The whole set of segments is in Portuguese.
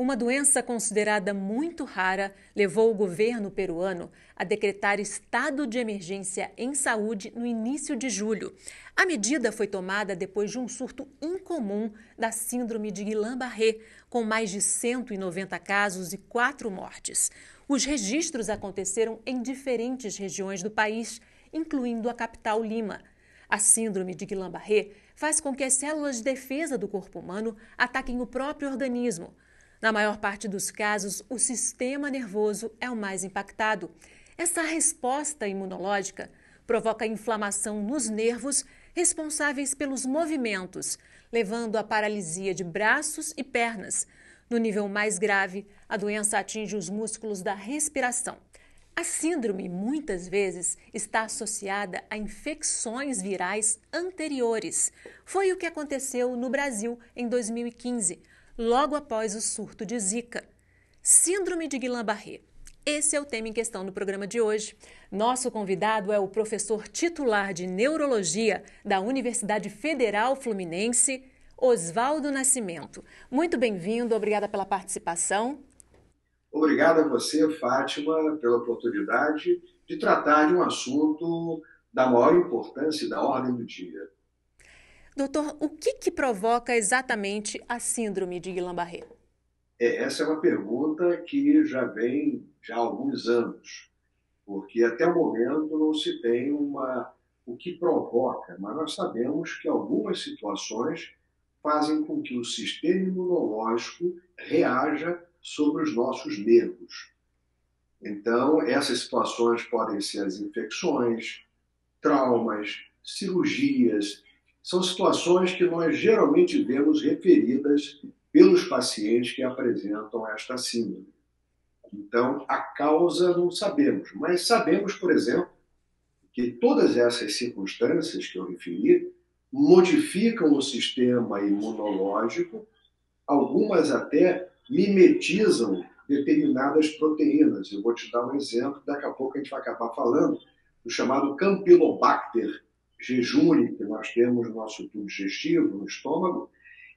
Uma doença considerada muito rara levou o governo peruano a decretar estado de emergência em saúde no início de julho. A medida foi tomada depois de um surto incomum da síndrome de Guillain-Barré, com mais de 190 casos e 4 mortes. Os registros aconteceram em diferentes regiões do país, incluindo a capital Lima. A síndrome de Guillain-Barré faz com que as células de defesa do corpo humano ataquem o próprio organismo. Na maior parte dos casos, o sistema nervoso é o mais impactado. Essa resposta imunológica provoca inflamação nos nervos responsáveis pelos movimentos, levando à paralisia de braços e pernas. No nível mais grave, a doença atinge os músculos da respiração. A síndrome, muitas vezes, está associada a infecções virais anteriores. Foi o que aconteceu no Brasil em 2015, logo após o surto de Zika. Síndrome de Guillain-Barré. Esse é o tema em questão no programa de hoje. Nosso convidado é o professor titular de Neurologia da Universidade Federal Fluminense, Oswaldo Nascimento. Muito bem-vindo, obrigada pela participação. Obrigado a você, Fátima, pela oportunidade de tratar de um assunto da maior importância e da ordem do dia. Doutor, o que provoca exatamente a síndrome de Guillain-Barré? Essa é uma pergunta que já vem há alguns anos, porque até o momento não se tem o que provoca, mas nós sabemos que algumas situações fazem com que o sistema imunológico reaja sobre os nossos nervos. Então, essas situações podem ser as infecções, traumas, cirurgias. São situações que nós geralmente vemos referidas pelos pacientes que apresentam esta síndrome. Então, a causa não sabemos, mas sabemos, por exemplo, que todas essas circunstâncias que eu referi modificam o sistema imunológico, algumas até mimetizam determinadas proteínas. Eu vou te dar um exemplo, daqui a pouco a gente vai acabar falando do chamado Campylobacter jejuni, que nós temos no nosso tubo digestivo, no estômago,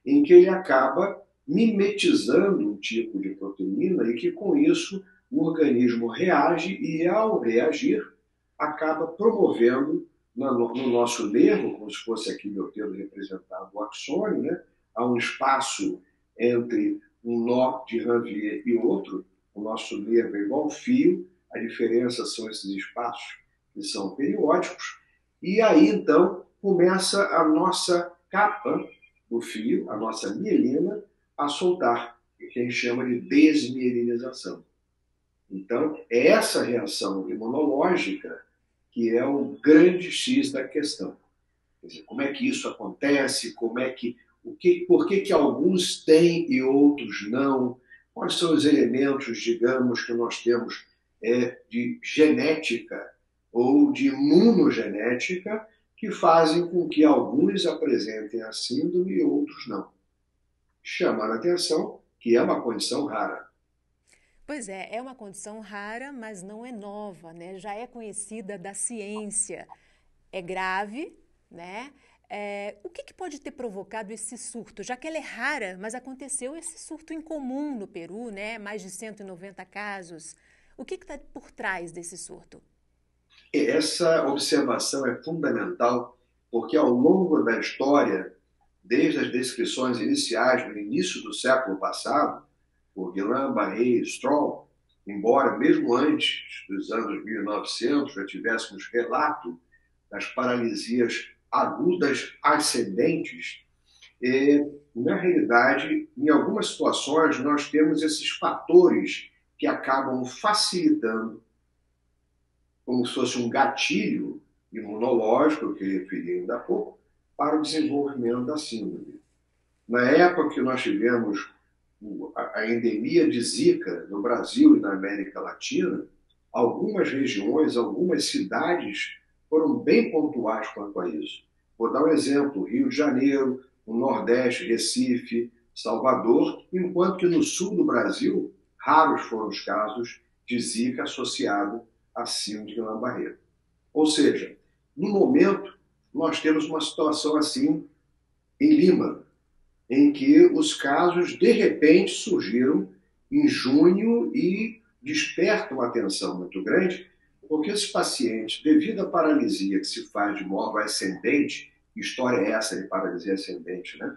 em que ele acaba mimetizando um tipo de proteína e que, com isso, o organismo reage e, ao reagir, acaba promovendo no nosso nervo, como se fosse aqui meu dedo representado, o axônio, né? Há um espaço entre um nó de Ranvier e outro. O nosso nervo é igual ao fio, a diferença são esses espaços que são periódicos, e aí então começa a nossa capa do fio, a nossa mielina, a soltar, que a gente chama de desmielinização. Então, é essa reação imunológica que é o grande X da questão. Quer dizer, como é que isso acontece, por que alguns têm e outros não, quais são os elementos, digamos, que nós temos de genética ou de imunogenética que fazem com que alguns apresentem a síndrome e outros não. Chamando a atenção que é uma condição rara. Pois é uma condição rara, mas não é nova, né? Já é conhecida da ciência. É grave, né? O que pode ter provocado esse surto? Já que ela é rara, mas aconteceu esse surto incomum no Peru, né? Mais de 190 casos. O que está por trás desse surto? Essa observação é fundamental, porque ao longo da história, desde as descrições iniciais, no início do século passado, por Guillain-Barré e Stroll, embora mesmo antes dos anos 1900 já tivéssemos relato das paralisias agudas ascendentes, na realidade, em algumas situações, nós temos esses fatores que acabam facilitando, como se fosse um gatilho imunológico, que eu referi ainda há pouco, para o desenvolvimento da síndrome. Na época que nós tivemos a endemia de Zika no Brasil e na América Latina, algumas regiões, algumas cidades foram bem pontuais quanto a isso. Vou dar um exemplo: Rio de Janeiro, o Nordeste, Recife, Salvador, enquanto que no sul do Brasil, raros foram os casos de Zika associado a síndrome de Guillain-Barré. Ou seja, no momento, nós temos uma situação assim em Lima, em que os casos, de repente, surgiram em junho e desperta uma atenção muito grande, porque esses pacientes, devido à paralisia que se faz de modo ascendente, que história é essa de paralisia ascendente, né?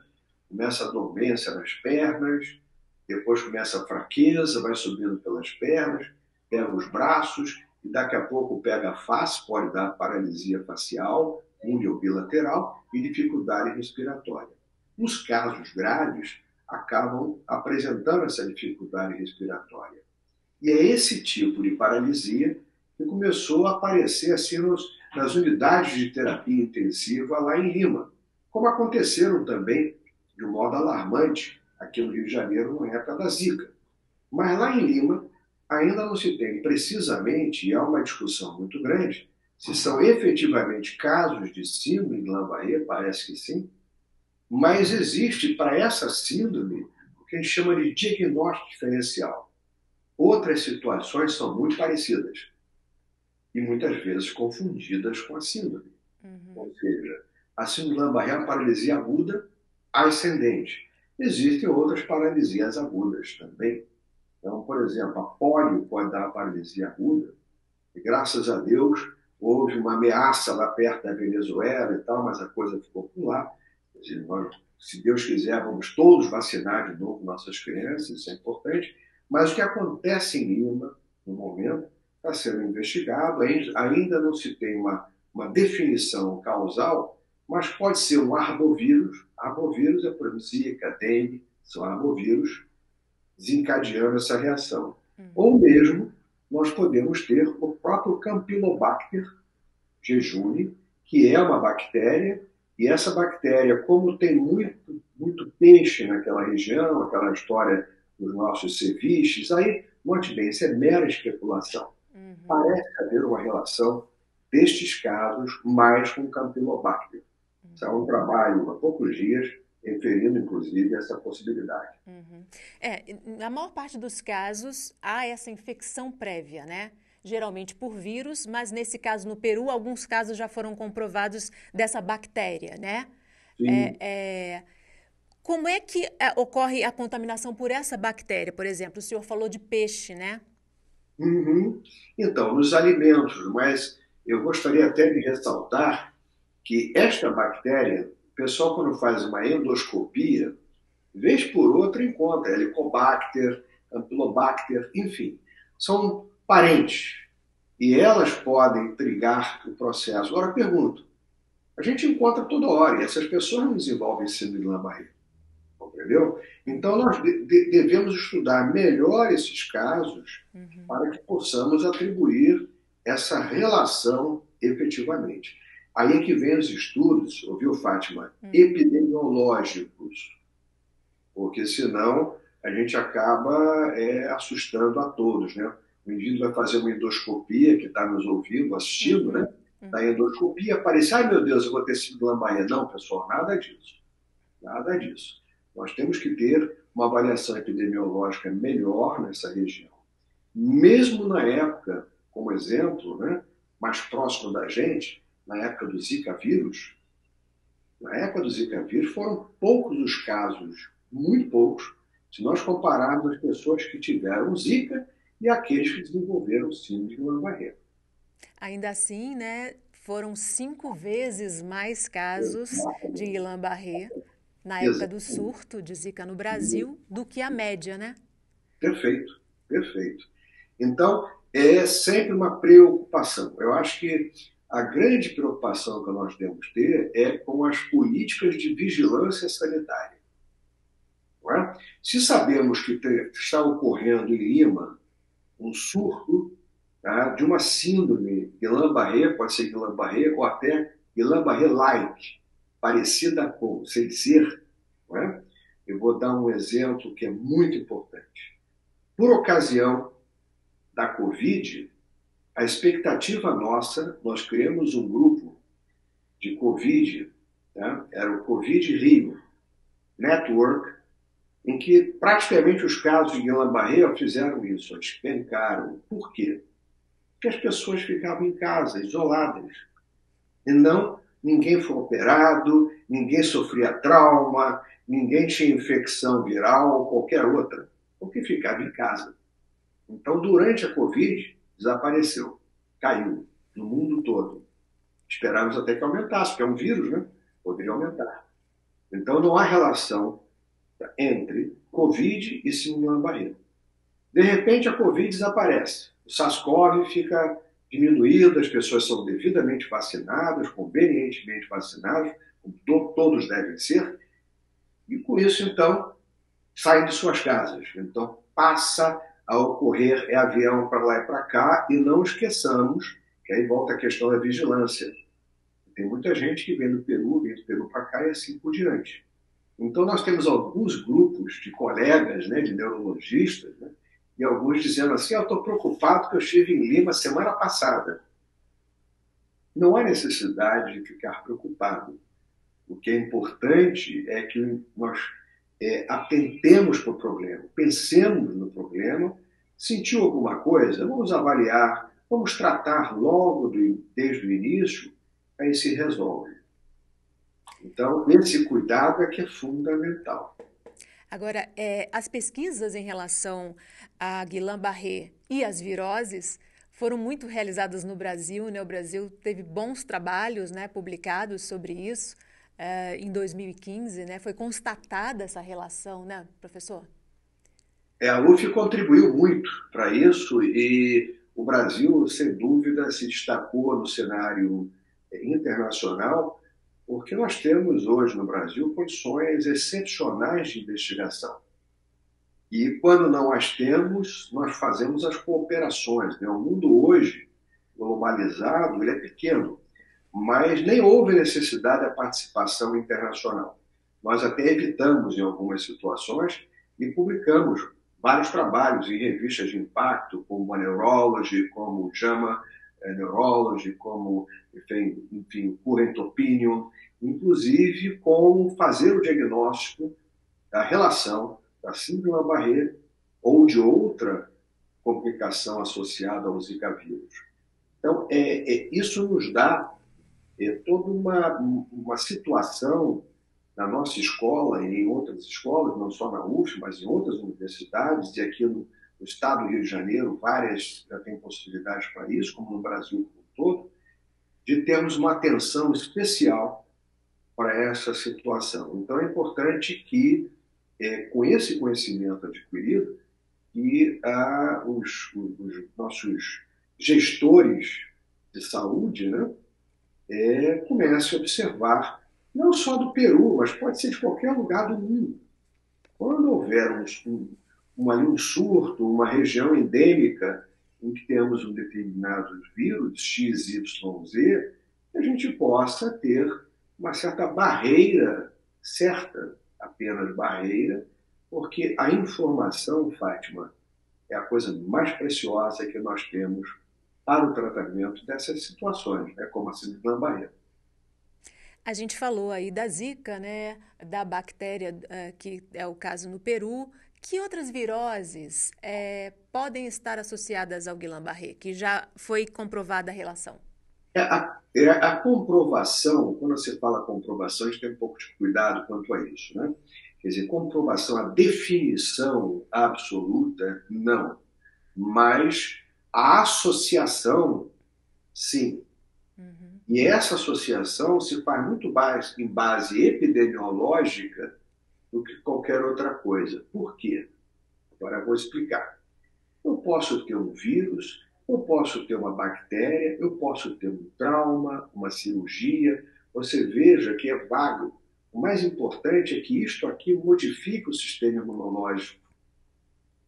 Começa a dormência nas pernas, depois começa a fraqueza, vai subindo pelas pernas, pega os braços, e daqui a pouco pega a face, pode dar paralisia facial, uni ou bilateral, e dificuldade respiratória. Os casos graves acabam apresentando essa dificuldade respiratória. E é esse tipo de paralisia que começou a aparecer assim nas unidades de terapia intensiva lá em Lima, como aconteceram também, de um modo alarmante, aqui no Rio de Janeiro, na época da Zika. Mas lá em Lima, ainda não se tem precisamente, e há uma discussão muito grande, se são efetivamente casos de síndrome de Guillain-Barré, parece que sim, mas existe para essa síndrome o que a gente chama de diagnóstico diferencial. Outras situações são muito parecidas e muitas vezes confundidas com a síndrome. Ou seja, a síndrome de Guillain-Barré é uma paralisia aguda ascendente. Existem outras paralisias agudas também. Então, por exemplo, a polio pode dar paralisia aguda, e graças a Deus houve uma ameaça lá perto da Venezuela e tal, mas a coisa ficou por lá. Nós, se Deus quiser, vamos todos vacinar de novo nossas crianças, isso é importante. Mas o que acontece em Lima, no momento, está sendo investigado, ainda não se tem uma definição causal, mas pode ser um arbovírus. Arbovírus é, por exemplo, Zika, dengue, são arbovírus desencadeando essa reação. Ou mesmo, nós podemos ter o próprio Campylobacter jejuni, que é uma bactéria, e essa bactéria, como tem muito peixe naquela região, aquela história dos nossos ceviches, aí, note bem, isso é mera especulação. Parece haver uma relação destes casos mais com o Campylobacter. Isso é um trabalho há poucos dias, referindo, inclusive, essa possibilidade. Na maior parte dos casos, há essa infecção prévia, né? Geralmente por vírus, mas nesse caso no Peru, alguns casos já foram comprovados dessa bactéria, né? Como é que ocorre a contaminação por essa bactéria, por exemplo? O senhor falou de peixe, né? Então, nos alimentos, mas eu gostaria até de ressaltar que esta bactéria, o pessoal quando faz uma endoscopia, vez por outra encontra Helicobacter, Campylobacter, enfim, são parentes e elas podem trigar o processo. Agora, eu pergunto, a gente encontra toda hora e essas pessoas não desenvolvem síndrome de Guillain-Barré, entendeu? Então, nós devemos estudar melhor esses casos para que possamos atribuir essa relação efetivamente. Aí é que vem os estudos, ouviu, Fátima? Epidemiológicos, porque senão a gente acaba assustando a todos, né? O indivíduo vai fazer uma endoscopia, que está nos ouvindo, assistindo, né? Da endoscopia, aparece, ai meu Deus, eu vou ter síndrome de Guillain-Barré. Não, pessoal, nada disso. Nada disso. Nós temos que ter uma avaliação epidemiológica melhor nessa região. Mesmo na época, como exemplo, né, mais próximo da gente, na época do Zika vírus, foram poucos os casos, muito poucos, se nós compararmos as pessoas que tiveram Zika e aqueles que desenvolveram síndrome de Guillain-Barré. Ainda assim, né, foram 5 vezes mais casos de Guillain-Barré na época do surto de Zika no Brasil do que a média, né? Perfeito, perfeito. Então, é sempre uma preocupação. Eu acho que a grande preocupação que nós devemos ter é com as políticas de vigilância sanitária. Não é? Se sabemos que está ocorrendo em Lima um surto, tá, de uma síndrome Guillain-Barré, pode ser Guillain-Barré ou até Guillain-Barré-like, parecida com, sem ser, não é? Eu vou dar um exemplo que é muito importante. Por ocasião da Covid, a expectativa nossa, nós criamos um grupo de Covid, né? Era o Covid Rio Network, em que praticamente os casos de Guillain-Barré fizeram isso, despencaram. Por quê? Porque as pessoas ficavam em casa, isoladas. E não, ninguém foi operado, ninguém sofria trauma, ninguém tinha infecção viral ou qualquer outra. porque ficava em casa. Então, durante a Covid, desapareceu, caiu no mundo todo. Esperávamos até que aumentasse, porque é um vírus, né? Poderia aumentar. Então, não há relação entre Covid e síndrome Guillain-Barré. De repente, a Covid desaparece. O SARS-CoV fica diminuído, as pessoas são devidamente vacinadas, convenientemente vacinadas, como todos devem ser, e com isso, então, saem de suas casas. Então, passa a ocorrer avião para lá e para cá, e não esqueçamos que aí volta a questão da vigilância. Tem muita gente que vem do Peru para cá e assim por diante. Então, nós temos alguns grupos de colegas, né, de neurologistas, né, e alguns dizendo assim, eu estou preocupado que eu estive em Lima semana passada. Não há necessidade de ficar preocupado. O que é importante é que nós atentemos para o problema, pensemos no problema, sentiu alguma coisa, vamos avaliar, vamos tratar logo desde o início, aí se resolve. Então, esse cuidado é que é fundamental. Agora, as pesquisas em relação a Guillain-Barré e as viroses foram muito realizadas no Brasil, né? O Brasil teve bons trabalhos, né, publicados sobre isso em 2015, né? Foi constatada essa relação, né, professor? A UF contribuiu muito para isso e o Brasil, sem dúvida, se destacou no cenário internacional, porque nós temos hoje no Brasil condições excepcionais de investigação. E quando não as temos, nós fazemos as cooperações, né? O mundo hoje, globalizado, ele é pequeno, mas nem houve necessidade da participação internacional. Nós até evitamos em algumas situações e publicamos vários trabalhos em revistas de impacto, como a Neurology, como o JAMA Neurology, como, enfim, Current Opinion, inclusive como fazer o diagnóstico da relação da síndrome Guillain-Barré ou de outra complicação associada ao Zika vírus. Então, isso nos dá toda uma situação na nossa escola e em outras escolas, não só na UF, mas em outras universidades, e aqui no estado do Rio de Janeiro, várias já têm possibilidades para isso, como no Brasil como um todo, de termos uma atenção especial para essa situação. Então, é importante que, com esse conhecimento adquirido, que os nossos gestores de saúde, né, comece a observar, não só do Peru, mas pode ser de qualquer lugar do mundo. Quando houver um surto, uma região endêmica em que temos um determinado vírus, X, Y, Z, que a gente possa ter uma certa barreira, apenas barreira, porque a informação, Fátima, é a coisa mais preciosa que nós temos para o tratamento dessas situações, né, como a síndrome Guillain-Barré. A gente falou aí da Zika, né, da bactéria, que é o caso no Peru. Que outras viroses podem estar associadas ao Guillain-Barré, que já foi comprovada a relação? A comprovação, quando você fala comprovação, a gente tem um pouco de cuidado quanto a isso, né? Quer dizer, comprovação, a definição absoluta, não. Mas a associação, sim. Uhum. E essa associação se faz muito mais em base epidemiológica do que qualquer outra coisa. Por quê? Agora eu vou explicar. Eu posso ter um vírus, eu posso ter uma bactéria, eu posso ter um trauma, uma cirurgia. Você veja que é vago. O mais importante é que isto aqui modifique o sistema imunológico.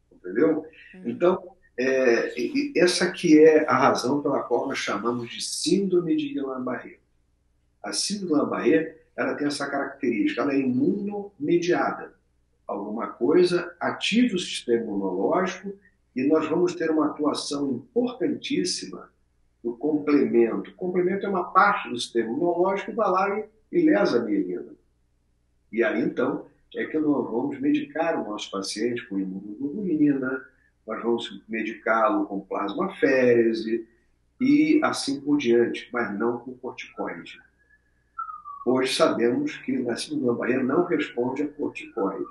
Entendeu? Então, essa que é a razão pela qual nós chamamos de síndrome de Guillain-Barré. A síndrome de Guillain-Barré, ela tem essa característica, ela é imunomediada. Alguma coisa ativa o sistema imunológico e nós vamos ter uma atuação importantíssima do complemento. O complemento é uma parte do sistema imunológico que vai lá e lesa a mielina. E aí, então, é que nós vamos medicar o nosso paciente com imunoglobulina, nós vamos medicá-lo com plasmaférese e assim por diante, mas não com corticoide. Hoje sabemos que a síndrome Guillain-Barré não responde a corticoide.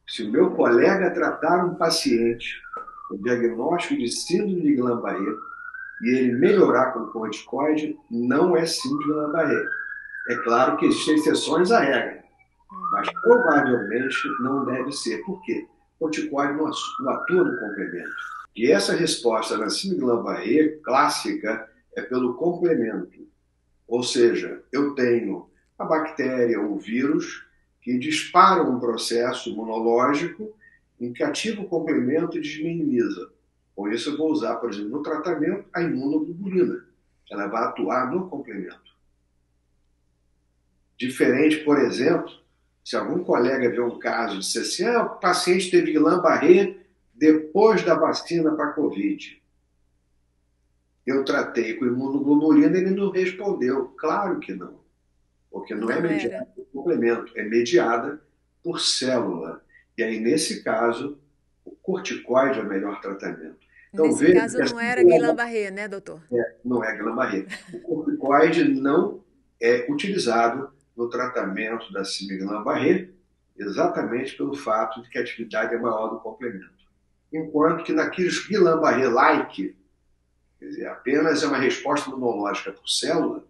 Se o meu colega tratar um paciente com diagnóstico de síndrome de Guillain-Barré e ele melhorar com corticoide, não é síndrome de Guillain-Barré. É claro que existem exceções à regra, mas provavelmente não deve ser. Por quê? O corticoide não atua no complemento. E essa resposta na síndrome de Guillain-Barré clássica é pelo complemento. Ou seja, eu tenho a bactéria ou o vírus que disparam um processo imunológico em que ativa o complemento e desminimiza. Com isso, eu vou usar, por exemplo, no tratamento, a imunoglobulina. Ela vai atuar no complemento. Diferente, por exemplo, se algum colega vê um caso e disser assim, o paciente teve Guillain-Barré depois da vacina para a Covid. Eu tratei com imunoglobulina e ele não respondeu. Claro que não. Porque não é mediada por complemento, é mediada por célula. E aí, nesse caso, o corticoide é o melhor tratamento. Então, nesse caso, não era Guillain-Barré, né, doutor? Não é Guillain-Barré. O corticoide não é utilizado no tratamento da síndrome de Guillain-Barré, exatamente pelo fato de que a atividade é maior do complemento. Enquanto que naqueles Guillain-Barré-like, quer dizer, apenas é uma resposta imunológica por célula,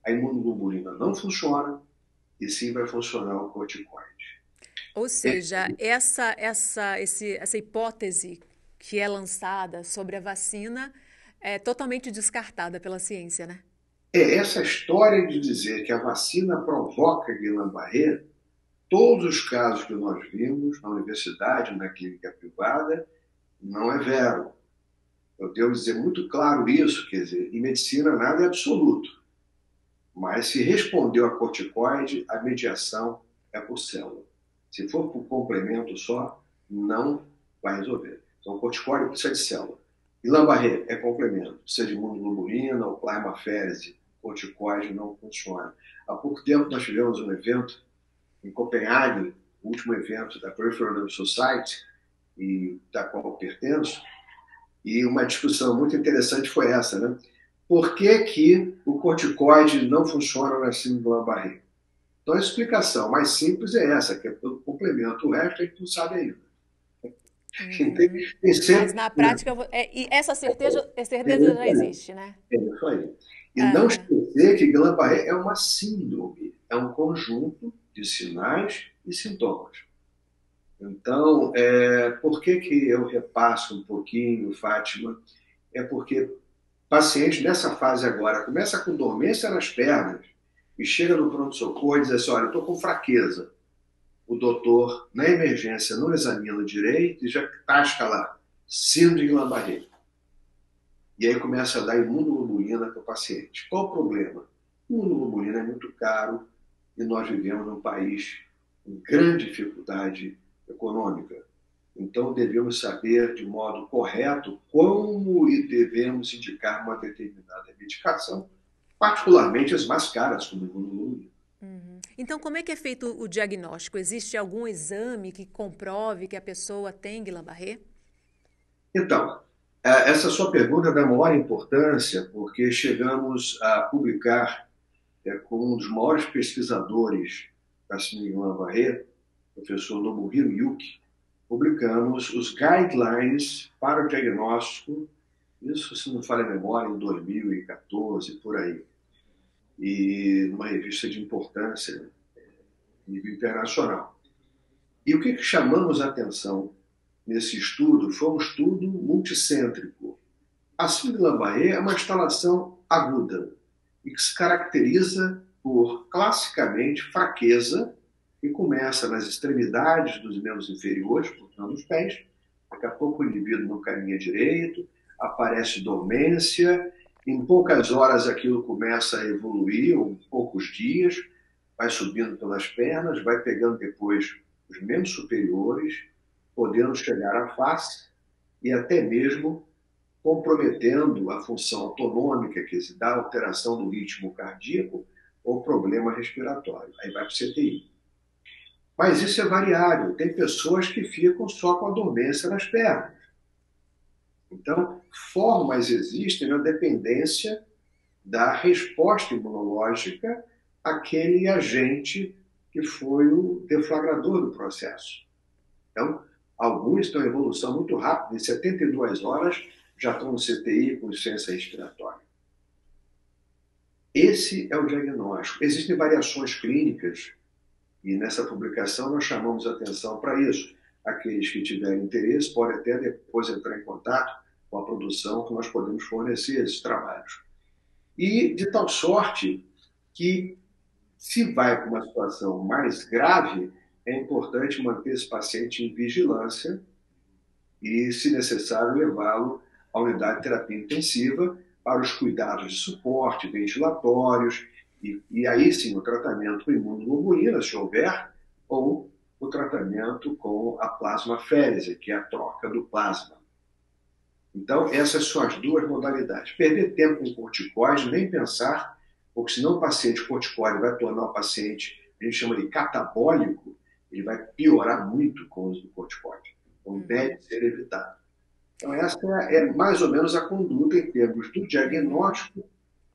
a imunoglobulina não funciona e sim vai funcionar o corticoide. Ou seja, essa hipótese que é lançada sobre a vacina é totalmente descartada pela ciência, né? Essa história de dizer que a vacina provoca Guillain-Barré, todos os casos que nós vimos na universidade, na clínica privada, não é vero. Eu devo dizer muito claro isso, quer dizer, em medicina nada é absoluto. Mas se respondeu a corticoide, a mediação é por célula. Se for por complemento só, não vai resolver. Então, o corticoide precisa de célula. Guillain-Barré é complemento, precisa de imunoglobulina ou plasmaférese. Corticoide não funciona. Há pouco tempo nós tivemos um evento em Copenhague, o último evento da Peripheral Nerve Society, e da qual eu pertenço, e uma discussão muito interessante foi essa, né? Por que o corticoide não funciona na síndrome de Guillain-Barré? Então, a explicação mais simples é essa, que é pelo complemento. O resto a gente não sabe ainda. Mas na prática, e essa certeza já existe, né? É isso aí. E não esquecer que Guillain-Barré é uma síndrome, é um conjunto de sinais e sintomas. Então, por que eu repasso um pouquinho, Fátima? É porque paciente nessa fase agora começa com dormência nas pernas e chega no pronto-socorro e diz assim, olha, eu estou com fraqueza. O doutor, na emergência, não examina direito e já tasca lá, síndrome de Guillain-Barré. E aí começa a dar imunoglobulina para o paciente. Qual o problema? Imunoglobulina é muito caro e nós vivemos num país com grande dificuldade econômica. Então, devemos saber de modo correto como devemos indicar uma determinada medicação, particularmente as mais caras, como imunoglobulina. Então, como é que é feito o diagnóstico? Existe algum exame que comprove que a pessoa tem Guillain-Barré? Então, essa sua pergunta é da maior importância, porque chegamos a publicar com um dos maiores pesquisadores da síndrome de Guillain-Barré, professor Nobuhiro Yuki, publicamos os guidelines para o diagnóstico, isso, se não falha a memória, em 2014, por aí, e numa revista de importância nível internacional. E o que chamamos a atenção nesse estudo foi um estudo multicêntrico. A síndrome de Guillain-Barré é uma instalação aguda e que se caracteriza por, classicamente, fraqueza, que começa nas extremidades dos membros inferiores, portanto, nos pés. Daqui a pouco o indivíduo não caminha direito, aparece dormência, em poucas horas aquilo começa a evoluir, ou em poucos dias, vai subindo pelas pernas, vai pegando depois os membros superiores, podendo chegar à face e até mesmo comprometendo a função autonômica, que se dá alteração do ritmo cardíaco ou problema respiratório. Aí vai para o CTI. Mas isso é variável. Tem pessoas que ficam só com a dormência nas pernas. Então, formas existem na dependência da resposta imunológica àquele agente que foi o deflagrador do processo. Então, alguns estão em evolução muito rápida, em 72 horas já estão no CTI com licença respiratória. Esse é o diagnóstico. Existem variações clínicas e nessa publicação nós chamamos atenção para isso. Aqueles que tiverem interesse podem até depois entrar em contato com a produção que nós podemos fornecer esses trabalhos. E de tal sorte que, se vai para uma situação mais grave, é importante manter esse paciente em vigilância e, se necessário, levá-lo à unidade de terapia intensiva para os cuidados de suporte, ventilatórios, e aí sim o tratamento com imunoglobulina, se houver, ou o tratamento com a plasmaférese, que é a troca do plasma. Então, essas são as duas modalidades. Perder tempo com corticoide, nem pensar, porque senão o paciente corticoide vai tornar o paciente, a gente chama de catabólico, ele vai piorar muito com o uso do corticoide. Então, deve ser evitado. Então, essa é mais ou menos a conduta em termos do diagnóstico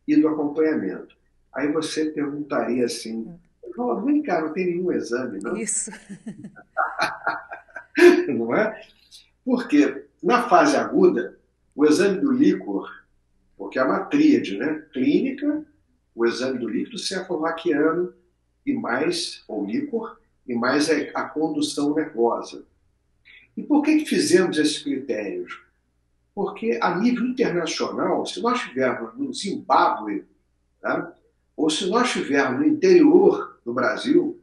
e do acompanhamento. Aí você perguntaria assim, vem cá, não tem nenhum exame, não? Isso. Não é? Porque na fase aguda, o exame do líquor, porque é uma tríade, né? Clínica, o exame do líquido cefalorraquiano e mais, ou líquor, e mais a condução nervosa. E por que fizemos esses critérios? Porque a nível internacional, se nós estivermos no Zimbábue, tá? Ou se nós estivermos no interior do Brasil,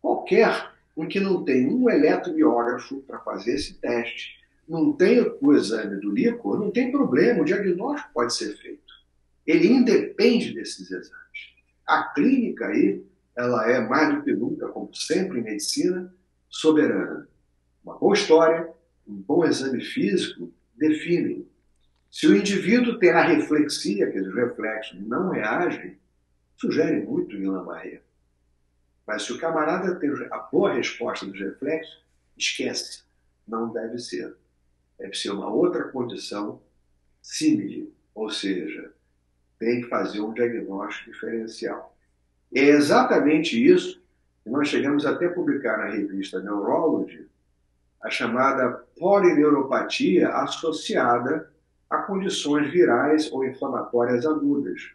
qualquer em que não tem um eletromiógrafo para fazer esse teste, não tem o exame do líquor, não tem problema, o diagnóstico pode ser feito. Ele independe desses exames. A clínica aí, ela é mais do que nunca, como sempre em medicina, soberana. Uma boa história, um bom exame físico definem. Se o indivíduo tem a reflexia, que os reflexos não reagem, sugere muito Guillain-Barré. Mas se o camarada tem a boa resposta dos reflexos, esquece. Não deve ser. Deve ser uma outra condição símile, ou seja, tem que fazer um diagnóstico diferencial. É exatamente isso que nós chegamos até a publicar na revista Neurology, a chamada polineuropatia associada a condições virais ou inflamatórias agudas.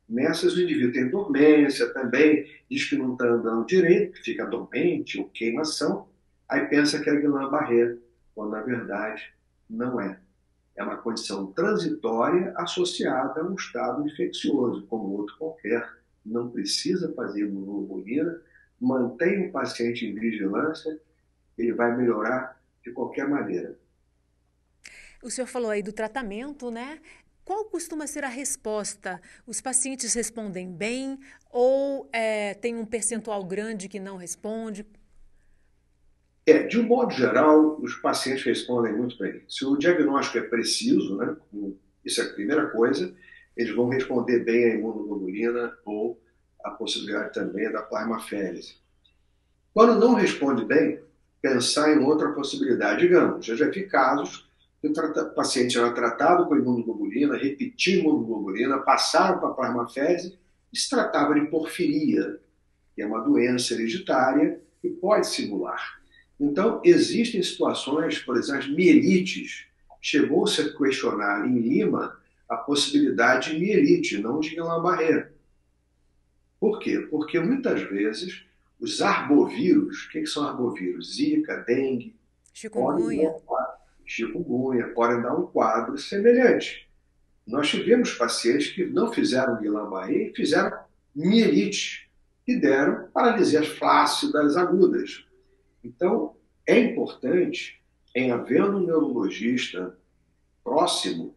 Nessas, o indivíduo tem dormência também, diz que não está andando direito, que fica dormente ou queimação, aí pensa que é Guillain-Barré, quando na verdade não é. É uma condição transitória associada a um estado infeccioso, como outro qualquer. Não precisa fazer imunoglobulina, mantém o paciente em vigilância, ele vai melhorar de qualquer maneira. O senhor falou aí do tratamento, né? Qual costuma ser a resposta? Os pacientes respondem bem ou tem um percentual grande que não responde? De um modo geral, os pacientes respondem muito bem. Se o diagnóstico é preciso, né, isso é a primeira coisa, eles vão responder bem a imunoglobulina ou a possibilidade também da plasmaférese. Quando não responde bem, pensar em outra possibilidade. Digamos, eu já vi casos que o paciente era tratado com imunoglobulina, repetia imunoglobulina, passaram para a plasmaférese e se tratava de porfiria, que é uma doença hereditária que pode simular. Então, existem situações, por exemplo, as mielites. Chegou-se a questionar em Lima a possibilidade de mielite, não de Guillain-Barré. Por quê? Porque muitas vezes os arbovírus, o que são arbovírus? Zika, dengue, Chikungunya. podem dar um quadro semelhante. Nós tivemos pacientes que não fizeram Guillain-Barré e fizeram mielite, que deram paralisias flácidas agudas. Então, é importante, em havendo um neurologista próximo,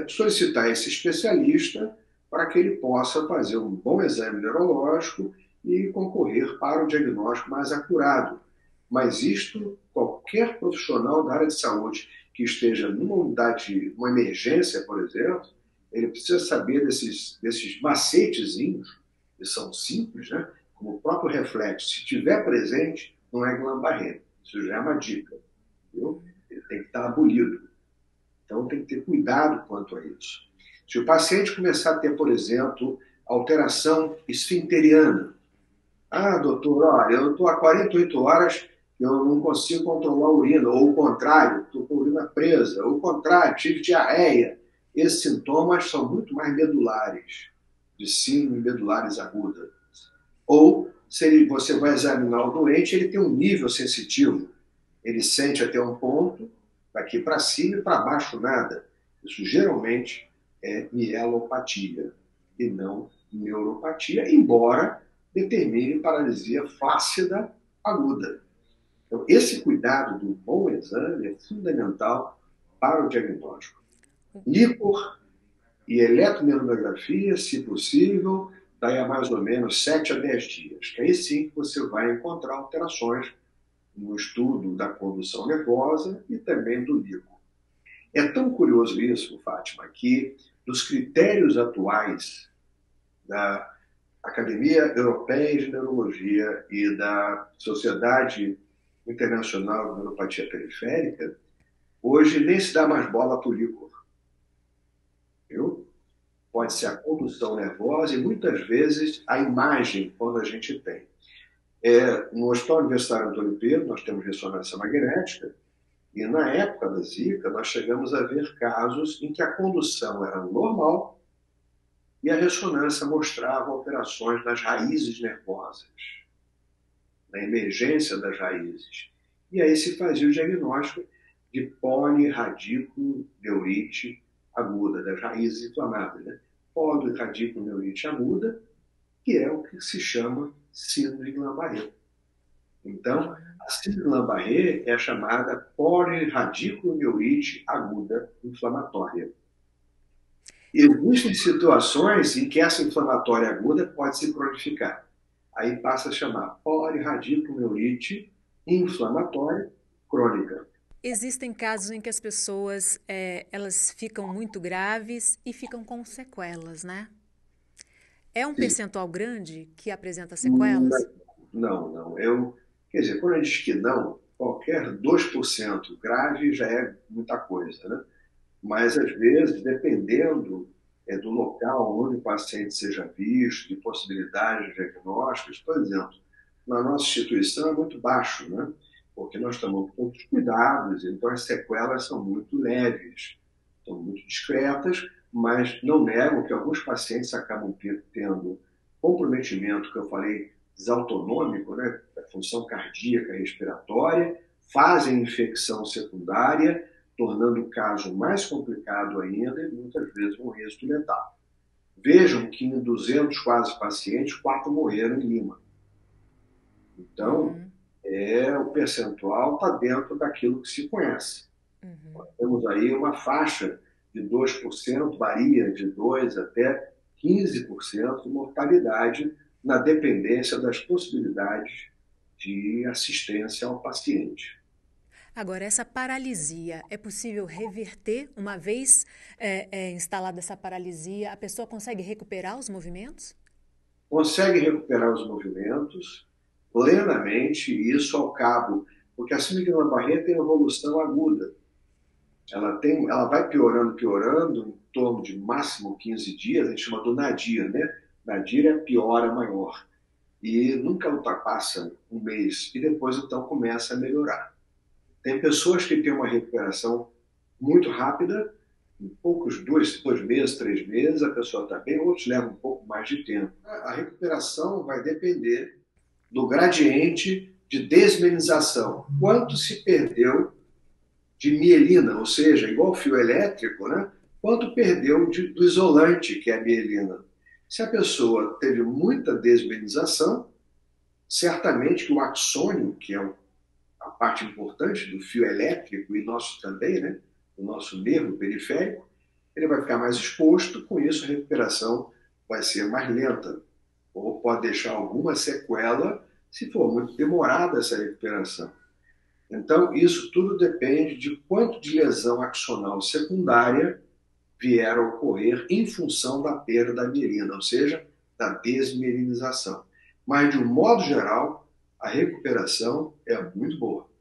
solicitar esse especialista para que ele possa fazer um bom exame neurológico e concorrer para o diagnóstico mais acurado. Mas isto, qualquer profissional da área de saúde que esteja numa unidade, numa emergência, por exemplo, ele precisa saber desses macetezinhos, que são simples, né? Como o próprio reflexo. Se estiver presente, não é Guillain-Barré. Isso já é uma dica. Entendeu? Ele tem que estar abolido. Então, tem que ter cuidado quanto a isso. Se o paciente começar a ter, por exemplo, alteração esfinteriana. Ah, doutor, olha, eu estou há 48 horas que eu não consigo controlar a urina, ou o contrário, estou com a urina presa, ou o contrário, tive diarreia. Esses sintomas são muito mais medulares, de síndrome medulares aguda. Ou, se você vai examinar o doente, ele tem um nível sensitivo. Ele sente até um ponto, daqui para cima e para baixo nada. Isso geralmente é mielopatia e não neuropatia, embora determine paralisia flácida aguda. Então, esse cuidado do bom exame é fundamental para o diagnóstico. Líquor e eletromiografia, se possível, daí a mais ou menos 7 a 10 dias. Que aí sim você vai encontrar alterações no estudo da condução nervosa e também do líquor. É tão curioso isso, Fátima, que nos critérios atuais da Academia Europeia de Neurologia e da Sociedade Internacional de Neuropatia Periférica, hoje nem se dá mais bola para o líquor. Viu? Pode ser a condução nervosa e muitas vezes a imagem quando a gente tem. No Hospital Universitário Antônio Pedro, nós temos ressonância magnética, e na época da Zika, nós chegamos a ver casos em que a condução era normal e a ressonância mostrava alterações nas raízes nervosas, na emergência das raízes. E aí se fazia o diagnóstico de polirradiculoneurite aguda, das raízes inflamadas. Né? Polirradiculoneurite aguda, que é o que se chama síndrome de Guillain-Barré. Então, a síndrome de Guillain-Barré é chamada polirradiculoneurite aguda inflamatória. Existem situações em que essa inflamatória aguda pode se cronificar. Aí passa a chamar polirradiculoneurite inflamatória crônica. Existem casos em que as pessoas elas ficam muito graves e ficam com sequelas, né? É um Sim. percentual grande que apresenta sequelas? Não. Quer dizer, quando a gente diz que não, qualquer 2% grave já é muita coisa, né? Mas, às vezes, dependendo do local onde o paciente seja visto, de possibilidades de diagnósticos, por exemplo, na nossa instituição é muito baixo, né? Porque nós estamos com todos os cuidados, então as sequelas são muito leves, são muito discretas, mas não nego que alguns pacientes acabam tendo comprometimento, que eu falei, desautonômico, né? Da função cardíaca e respiratória, fazem infecção secundária, tornando o caso mais complicado ainda e muitas vezes um êxito letal. Vejam que em 200 quase pacientes, 4 morreram em Lima. Então, o percentual está dentro daquilo que se conhece. Nós temos aí uma faixa de 2%, varia de 2% até 15% de mortalidade na dependência das possibilidades de assistência ao paciente. Agora, essa paralisia, é possível reverter uma vez instalada essa paralisia? A pessoa consegue recuperar os movimentos? Consegue recuperar os movimentos plenamente, e isso ao cabo, porque a síndrome de Guillain-Barré tem evolução aguda. Ela vai piorando, em torno de máximo 15 dias, a gente chama do nadir, né? Nadir é a piora maior. E nunca ultrapassa um mês, e depois então começa a melhorar. Tem pessoas que têm uma recuperação muito rápida, em poucos 2 meses, 3 meses, a pessoa está bem, outros levam um pouco mais de tempo. A recuperação vai depender do gradiente de desmielinização. Quanto se perdeu de mielina, ou seja, igual o fio elétrico, né? Quanto perdeu do isolante, que é a mielina. Se a pessoa teve muita desmielinização, certamente que o axônio, que é a parte importante do fio elétrico e nosso também, né? O nosso nervo periférico, ele vai ficar mais exposto, com isso a recuperação vai ser mais lenta, ou pode deixar alguma sequela se for muito demorada essa recuperação. Então, isso tudo depende de quanto de lesão axonal secundária vier a ocorrer em função da perda da mielina, ou seja, da desmielinização. Mas, de um modo geral, a recuperação é muito boa.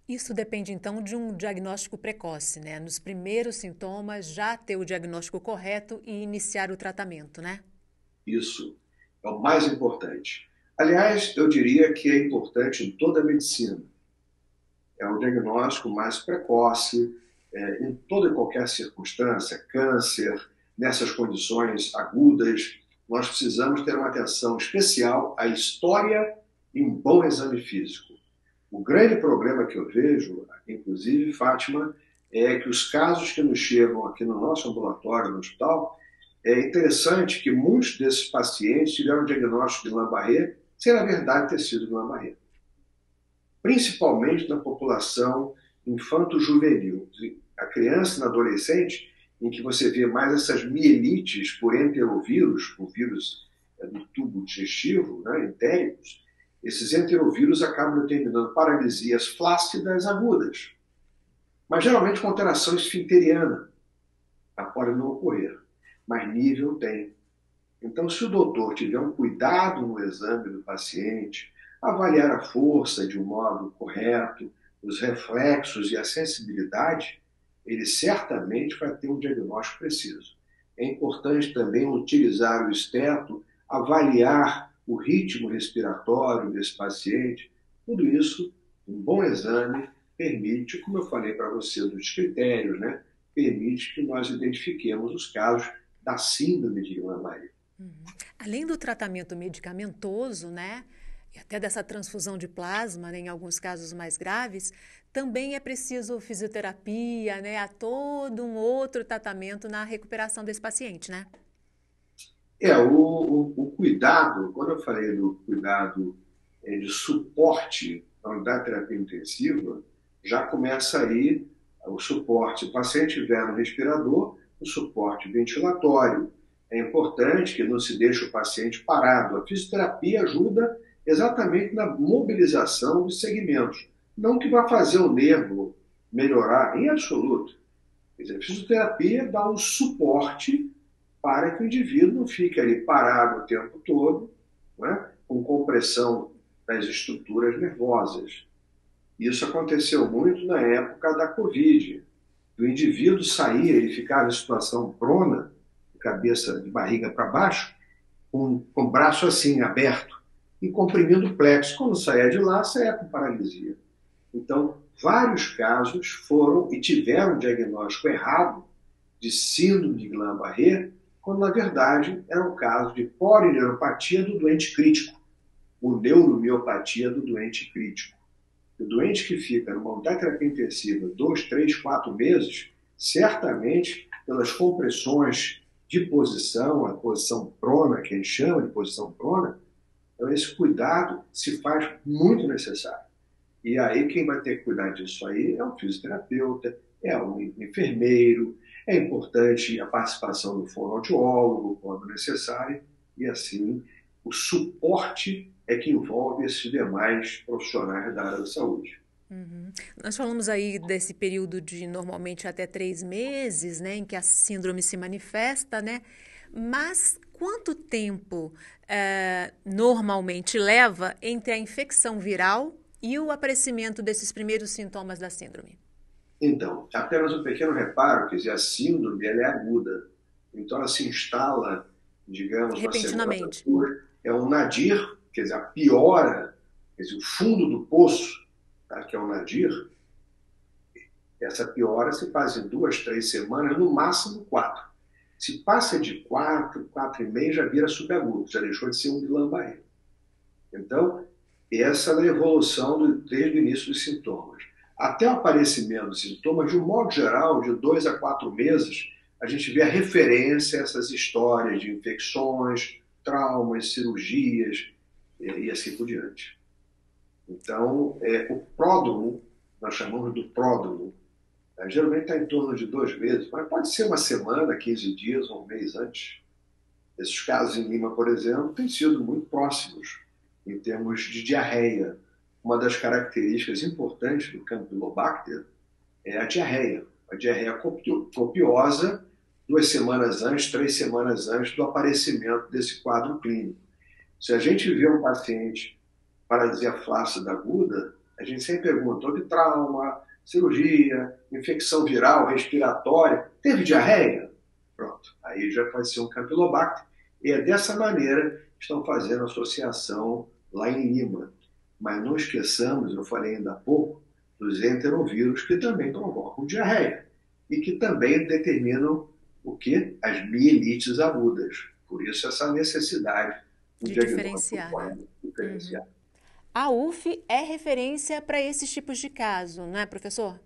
Isso depende, então, de um diagnóstico precoce, né? Nos primeiros sintomas, já ter o diagnóstico correto e iniciar o tratamento, né? Isso é o mais importante. Aliás, eu diria que é importante em toda a medicina. É um diagnóstico mais precoce, em toda e qualquer circunstância, câncer, nessas condições agudas, nós precisamos ter uma atenção especial à história e um bom exame físico. O grande problema que eu vejo, inclusive, Fátima, é que os casos que nos chegam aqui no nosso ambulatório, no hospital, é interessante que muitos desses pacientes tiveram diagnóstico de Guillain-Barré sem, na verdade, ter sido Guillain-Barré. Principalmente na população infanto-juvenil. A criança e na adolescente, em que você vê mais essas mielites por enterovírus, o vírus do tubo digestivo, né, entéricos, esses enterovírus acabam determinando paralisias flácidas agudas, mas geralmente com alteração esfinteriana. Pode não ocorrer, mas nível tem. Então, se o doutor tiver um cuidado no exame do paciente, avaliar a força de um modo correto, os reflexos e a sensibilidade, ele certamente vai ter um diagnóstico preciso. É importante também utilizar o esteto, avaliar o ritmo respiratório desse paciente. Tudo isso, um bom exame, permite, como eu falei para você dos critérios, né? Permite que nós identifiquemos os casos da síndrome de Guillain-Barré. Além do tratamento medicamentoso, né, e até dessa transfusão de plasma, né, em alguns casos mais graves, também é preciso fisioterapia, né, há todo um outro tratamento na recuperação desse paciente, né? O cuidado, quando eu falei do cuidado de suporte na unidade de terapia intensiva, já começa aí o suporte. Se o paciente tiver no respirador, o suporte ventilatório. É importante que não se deixe o paciente parado. A fisioterapia ajuda exatamente na mobilização dos segmentos. Não que vá fazer o nervo melhorar, em absoluto. Quer dizer, a fisioterapia dá um suporte para que o indivíduo não fique ali parado o tempo todo, né, com compressão das estruturas nervosas. Isso aconteceu muito na época da Covid. O indivíduo saía, ele ficava em situação prona, cabeça de barriga para baixo, com o braço assim, aberto, e comprimindo o plexo. Quando saía de lá, saía com paralisia. Então, vários casos foram e tiveram um diagnóstico errado de síndrome de Guillain-Barré, quando, na verdade, era um caso de polineuropatia do doente crítico, ou neuromiopatia do doente crítico. O doente que fica numa unidade de terapia intensiva 2, 3, 4 meses, certamente, pelas compressões de posição, a posição prona, que a gente chama de posição prona, então esse cuidado se faz muito necessário. E aí quem vai ter que cuidar disso aí é um fisioterapeuta, é um enfermeiro, é importante a participação do fonoaudiólogo quando necessário, e assim o suporte é que envolve esses demais profissionais da área da saúde. Nós falamos aí desse período de normalmente até 3 meses, né, em que a síndrome se manifesta, né? Mas quanto tempo normalmente leva entre a infecção viral e o aparecimento desses primeiros sintomas da síndrome? Então, apenas um pequeno reparo, quer dizer, a síndrome ela é aguda. Então ela se instala, digamos, na semana Repentinamente. depois. É um nadir, quer dizer, a piora, quer dizer, o fundo do poço, tá, que é o nadir, essa piora se faz em 2, 3 semanas, no máximo 4. Se passa de 4, 4,5, já vira subagudo, já deixou de ser um Guillain-Barré. Então, essa é a evolução desde o início dos sintomas. Até o aparecimento dos sintomas, de um modo geral, de 2 a 4 meses, a gente vê a referência a essas histórias de infecções, traumas, cirurgias e assim por diante. Então, o pródromo, nós chamamos do pródromo, geralmente está em torno de 2 meses, mas pode ser uma semana, 15 dias ou um mês antes. Esses casos em Lima, por exemplo, têm sido muito próximos em termos de diarreia. Uma das características importantes do Campylobacter é a diarreia copiosa 2 semanas antes, 3 semanas antes do aparecimento desse quadro clínico. Se a gente vê um paciente paralisia flácida aguda, a gente sempre pergunta: houve trauma, cirurgia, infecção viral, respiratória, teve diarreia? Pronto, aí já pode ser um Campylobacter. E é dessa maneira que estão fazendo a associação lá em Lima. Mas não esqueçamos, eu falei ainda há pouco, dos enterovírus que também provocam diarreia e que também determinam o que? As mielites agudas. Por isso essa necessidade do De diagnóstico diferenciar, né? correto, Uhum. diferenciado. A UF é referência para esses tipos de caso, não é, professor?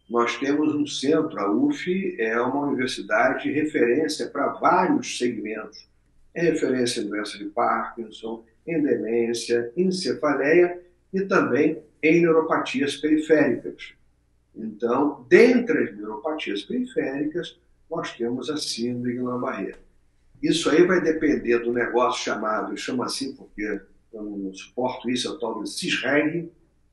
Nós temos um centro, a UF é uma universidade de referência para vários segmentos. É referência em doença de Parkinson, em demência, em cefaleia e também em neuropatias periféricas. Então, dentre as neuropatias periféricas, nós temos a síndrome de Guillain-Barré. Isso aí vai depender do negócio chamado, eu chamo assim porque eu não suporto isso, é o tal do CISREG,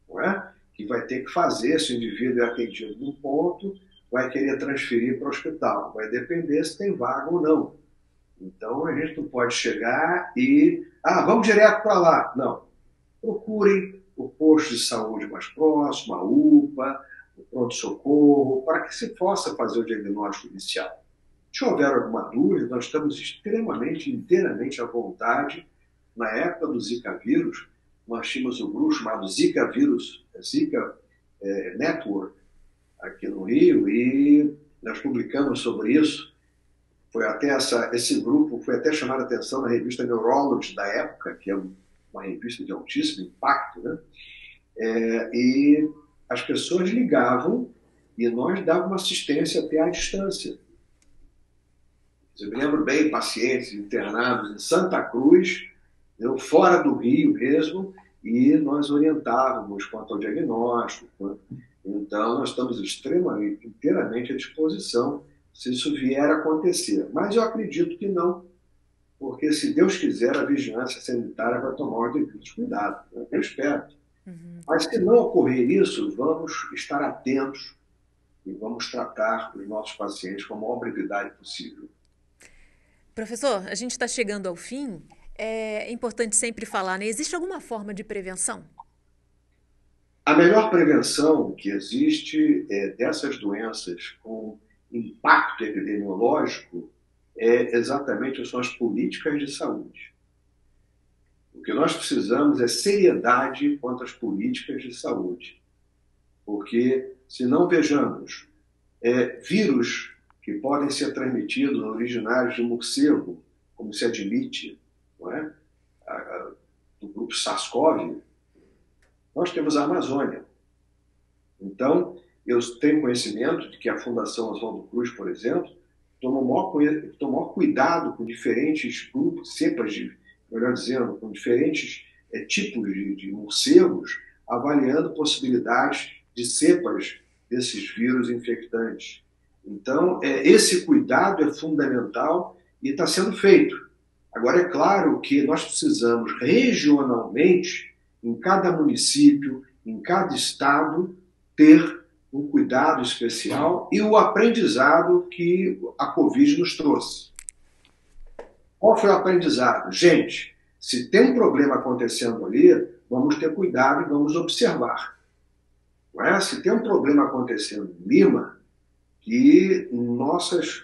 não é? Que vai ter que fazer, se o indivíduo é atendido num ponto, vai querer transferir para o hospital. Vai depender se tem vaga ou não. Então, a gente não pode chegar e... vamos direto para lá. Não. Procurem o posto de saúde mais próximo, a UPA, o pronto-socorro, para que se possa fazer o diagnóstico inicial. Se houver alguma dúvida, nós estamos extremamente, inteiramente à vontade. Na época do Zika vírus, nós tínhamos um grupo chamado Zika Vírus, Zika Network, aqui no Rio, e nós publicamos sobre isso. Foi até esse grupo foi até chamado a atenção na revista Neurology da época, que é uma revista de altíssimo impacto, né? E as pessoas ligavam e nós dávamos assistência até à distância. Eu me lembro bem, pacientes internados em Santa Cruz, fora do Rio mesmo, e nós orientávamos quanto ao diagnóstico. Então, nós estamos extremamente, inteiramente à disposição se isso vier a acontecer. Mas eu acredito que não, porque se Deus quiser, a vigilância sanitária vai tomar os devidos cuidados. Eu espero. Mas se não ocorrer isso, vamos estar atentos e vamos tratar os nossos pacientes com a maior brevidade possível. Professor, a gente está chegando ao fim. É importante sempre falar, né? Existe alguma forma de prevenção? A melhor prevenção que existe dessas doenças com impacto epidemiológico exatamente são as políticas de saúde. O que nós precisamos é seriedade quanto às políticas de saúde. Porque, se não vejamos vírus que podem ser transmitidos originários de morcego, como se admite, não é? Do grupo SARS-CoV, nós temos a Amazônia. Então, eu tenho conhecimento de que a Fundação Oswaldo Cruz, por exemplo, toma o maior cuidado com diferentes grupos, cepas, melhor dizendo, com diferentes tipos de morcegos, avaliando possibilidades de cepas desses vírus infectantes. Então, esse cuidado é fundamental e está sendo feito. Agora, é claro que nós precisamos, regionalmente, em cada município, em cada estado, ter um cuidado especial e o aprendizado que a Covid nos trouxe. Qual foi o aprendizado? Gente, se tem um problema acontecendo ali, vamos ter cuidado e vamos observar. Não é? Se tem um problema acontecendo em Lima, que nossas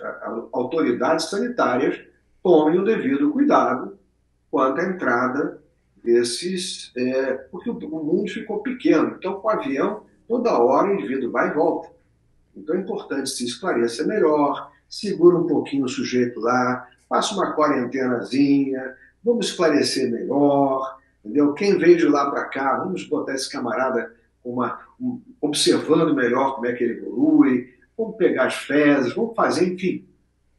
autoridades sanitárias tomem o devido cuidado quanto à entrada desses... porque o mundo ficou pequeno. Então, com o avião, toda hora o indivíduo vai e volta. Então, é importante se esclarecer melhor, segura um pouquinho o sujeito lá, faça uma quarentenazinha, vamos esclarecer melhor, entendeu? Quem veio de lá para cá, vamos botar esse camarada observando melhor como é que ele evolui, vamos pegar as fezes, vamos fazer, enfim,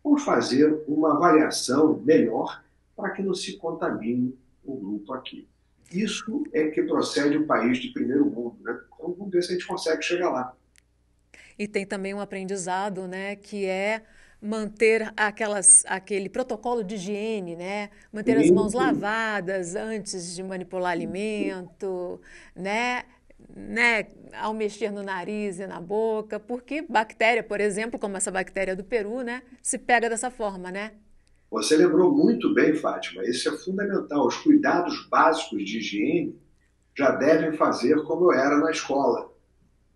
vamos fazer uma avaliação melhor para que não se contamine o grupo aqui. Isso é que procede o país de primeiro mundo, né? Então, vamos ver se a gente consegue chegar lá. E tem também um aprendizado, né, que é manter aquele protocolo de higiene, né? Manter as mãos lavadas antes de manipular alimento, né? Ao mexer no nariz e na boca, porque bactéria, por exemplo, como essa bactéria do Peru, né, se pega dessa forma, né? Você lembrou muito bem, Fátima, isso é fundamental. Os cuidados básicos de higiene já devem fazer como eu era na escola,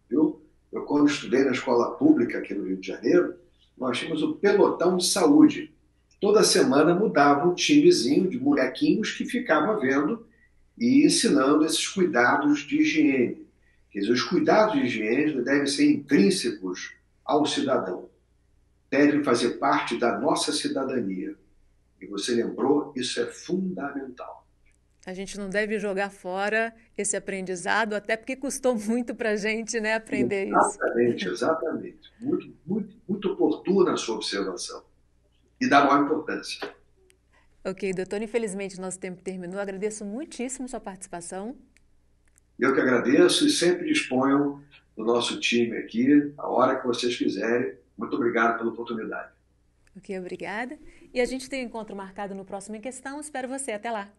viu? Eu, quando estudei na escola pública aqui no Rio de Janeiro, nós tínhamos o pelotão de saúde. Toda semana mudava um timezinho de molequinhos que ficava vendo e ensinando esses cuidados de higiene. Quer dizer, os cuidados de higiene devem ser intrínsecos ao cidadão, devem fazer parte da nossa cidadania. E você lembrou, isso é fundamental. A gente não deve jogar fora esse aprendizado, até porque custou muito para a gente, né, aprender isso. Exatamente, exatamente. Muito, muito, muito oportuna a sua observação. E da maior importância. Ok, doutor, infelizmente nosso tempo terminou. Agradeço muitíssimo sua participação. Eu que agradeço e sempre disponham do nosso time aqui, a hora que vocês quiserem. Muito obrigado pela oportunidade. Ok, obrigada. E a gente tem um encontro marcado no próximo Em Questão. Espero você. Até lá.